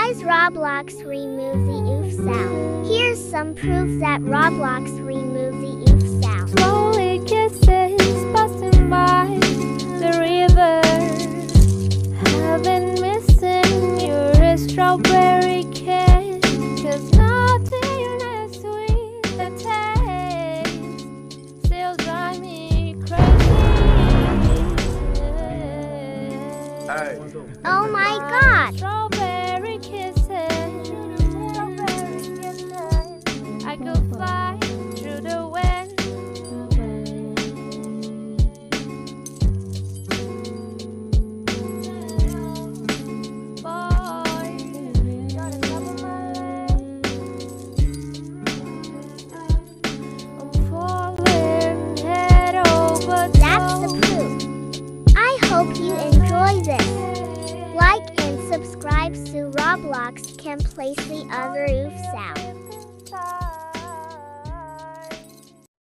Why's Roblox remove the oof sound? Here's some proof that Roblox remove the oof sound. Slowly kisses passing by the river. I've been missing your strawberry kiss, 'cause nothing as sweet the taste still drive me crazy. Hey. Oh my God! Strawberry kisses, I could fly through the wind. Boy, you're the top of my list. I'm falling head over That's the proof. I hope you enjoy this. Like and subscribe so Roblox can place the other oof sound. toe.